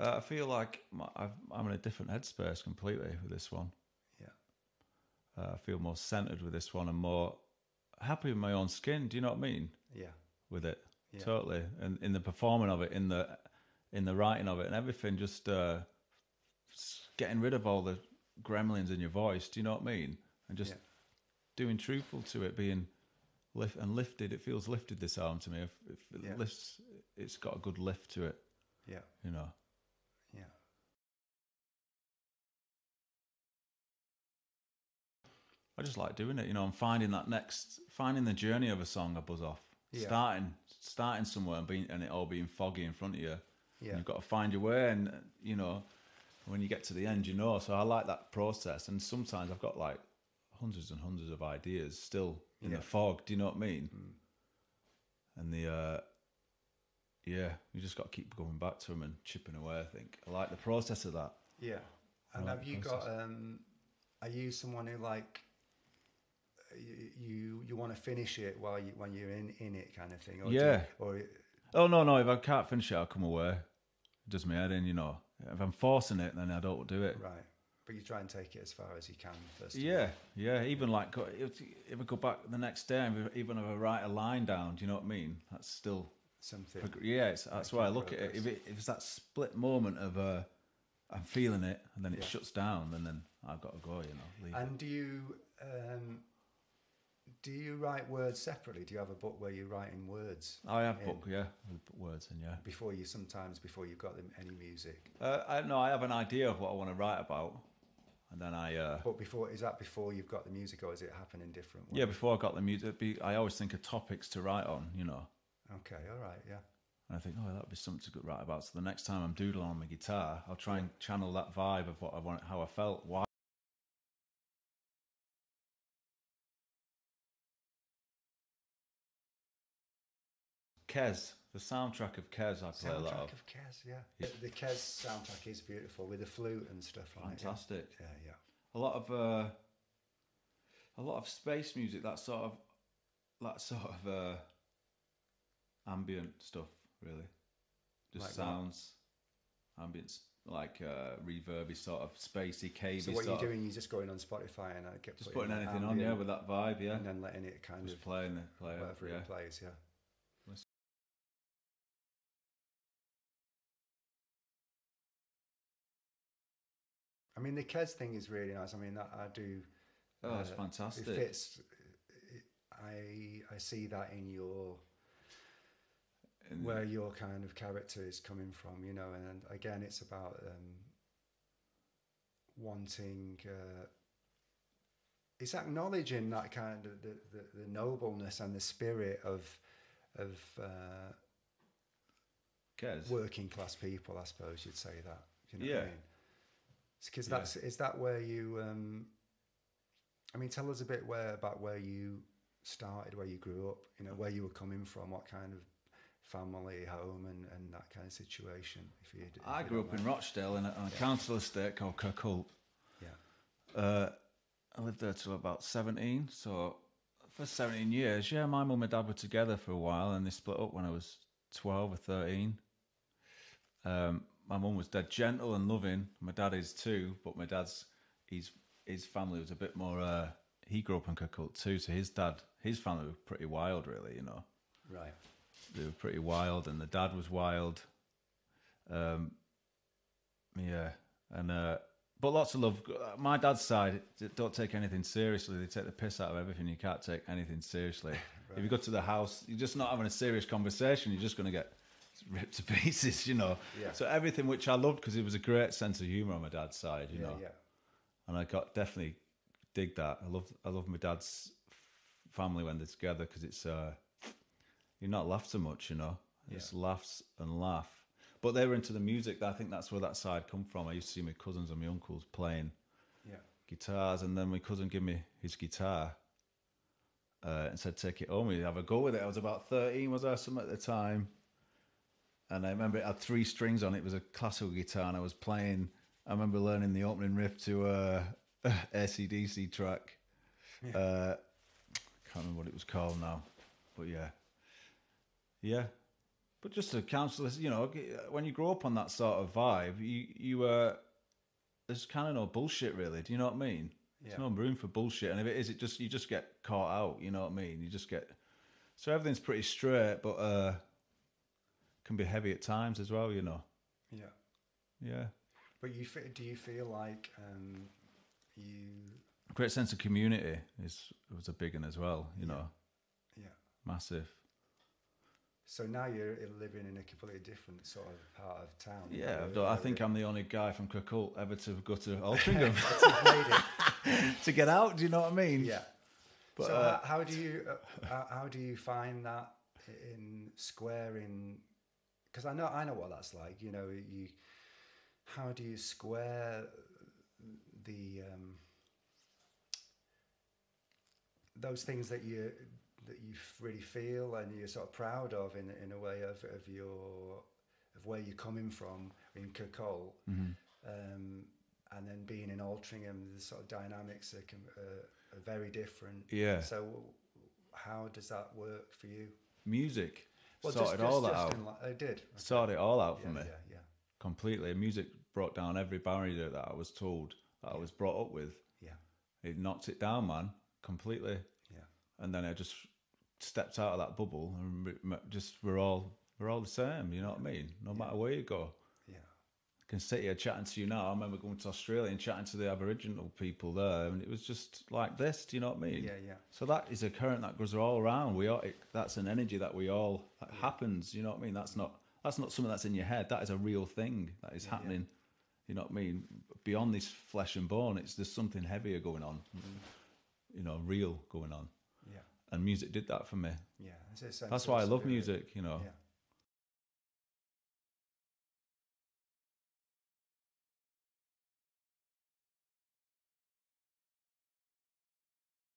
I feel like I'm in a different headspace completely with this one. Yeah. I feel more centered with this one and more happy with my own skin. Do you know what I mean? Yeah. With it, Yeah. totally. And in the performing of it, in the writing of it, and everything, just getting rid of all the gremlins in your voice. Do you know what I mean? And just doing truthful to it, being lifted. It feels lifted, this album, to me. If it lifts, it's got a good lift to it. Yeah. You know. Yeah. I just like doing it, you know, and finding the journey of a song I buzz off. Yeah. Starting somewhere and it all being foggy in front of you. Yeah. And you've got to find your way, and you know, when you get to the end, you know. So I like that process, and sometimes I've got like hundreds and hundreds of ideas still in the fog. Do you know what I mean? And you just got to keep going back to them and chipping away. I think I like the process of that. Yeah. And have you got? Are you someone who like? You want to finish it when you're in it, kind of thing? Or oh no, if I can't finish it, I'll come away. It does my head in, you know. If I'm forcing it, then I don't do it. Right. But you try and take it as far as you can first. Yeah. Even like if I go back the next day, even if I write a line down, do you know what I mean? That's still something. Yeah, that's why I look at it. If it's that split moment of I'm feeling it, and then it shuts down, and then I've got to go, you know. Leave and do you write words separately? Do you have a book where you're writing words? I have book, yeah, with words in, yeah. Before you've got any music. I have an idea of what I want to write about, and then I. But before you've got the music, or is it happen in different ways? Yeah, before I got the music, I always think of topics to write on, you know. Okay, all right, yeah. And I think, that'd be something to write about. So the next time I'm doodling on my guitar, I'll try and channel that vibe of what I want, how I felt, why. Kes, the soundtrack of Kes, I play a lot of. Soundtrack of Kes, yeah. The Kes soundtrack is beautiful with the flute and stuff on it. Fantastic. Yeah. A lot of space music, that sort of ambient stuff, really. Just like sounds, ambience, like reverby, sort of spacey, cavey. So what you're doing, you're just going on Spotify and just putting anything on, with that vibe, and then letting it kind just of play whatever it plays, yeah. I mean, the Kes thing is really nice. I mean, I do. Oh, it's fantastic. It fits. I see that in where your kind of character is coming from, you know. And again, it's about wanting. It's acknowledging that kind of the nobleness and the spirit of Kes. Working class people, I suppose you'd say that. You know what I mean? Because is that where you? I mean, tell us a bit about where you started, where you grew up. You know, where you were coming from, what kind of family, home, and that kind of situation. I grew up in Rochdale on a council estate called Kirkhope. Yeah. I lived there till about 17. So for 17 years, my mum and dad were together for a while, and they split up when I was 12 or 13. My mum was dead gentle and loving. My dad is too, but my dad's his family was a bit more. He grew up in Kirkhope too, so his family were pretty wild, really. You know, right? They were pretty wild, and the dad was wild. But lots of love. My dad's side don't take anything seriously. They take the piss out of everything. You can't take anything seriously. Right. If you go to the house, you're just not having a serious conversation. You're just going to get ripped to pieces, you know. Yeah. So everything, which I loved, because it was a great sense of humour on my dad's side, you know. Yeah. And I definitely dig that. I love my dad's family when they're together, because it's you're not laughed so much, you know. It's laughs and laugh. But they were into the music. I think that's where that side come from. I used to see my cousins and my uncles playing guitars, and then my cousin gave me his guitar and said, "Take it home, we have a go with it." I was about 13, was I, something at the time? And I remember it had 3 strings on it. It was a classical guitar, and I was playing. I remember learning the opening riff to AC/DC track. Can't remember what it was called now, but yeah. But just to counsel this, you know, when you grow up on that sort of vibe, you there's kind of no bullshit really. Do you know what I mean? Yeah. There's no room for bullshit, and if it is, you just get caught out. You know what I mean? You just get so everything's pretty straight, but can be heavy at times as well. You know. Yeah. Yeah. But do you feel like you great sense of community was a big one as well. You know. Yeah. Massive. So now you're living in a completely different sort of part of town. Yeah, I think I'm the only guy from Kirkuk ever to go to Altrincham to get out. Do you know what I mean? Yeah. But so how do you find that in squaring? Because I know what that's like. You know, how do you square the those things that you really feel and you're sort of proud of in a way of where you're coming from in Kirkuk, and then being in Altrincham, the sort of dynamics are very different. Yeah. So how does that work for you? Music Well, sorted all that out. I did. Okay. Sorted it all out for me. Yeah. Completely. Music brought down every barrier that I was told that I was brought up with. Yeah. It knocked it down, man, completely. Yeah. And then I just stepped out of that bubble and just we're all the same. You know what I mean? No matter where you go. Yeah. I can sit here chatting to you now. I remember going to Australia and chatting to the Aboriginal people there, and it was just like this. Do you know what I mean? Yeah. So that is a current that goes all around. That's an energy that happens. You know what I mean? That's not something that's in your head. That is a real thing that is happening. You know what I mean? Beyond this flesh and bone, there's something heavier going on. You know, real going on. Yeah. And music did that for me. Yeah. That's why I love music. You know. Yeah.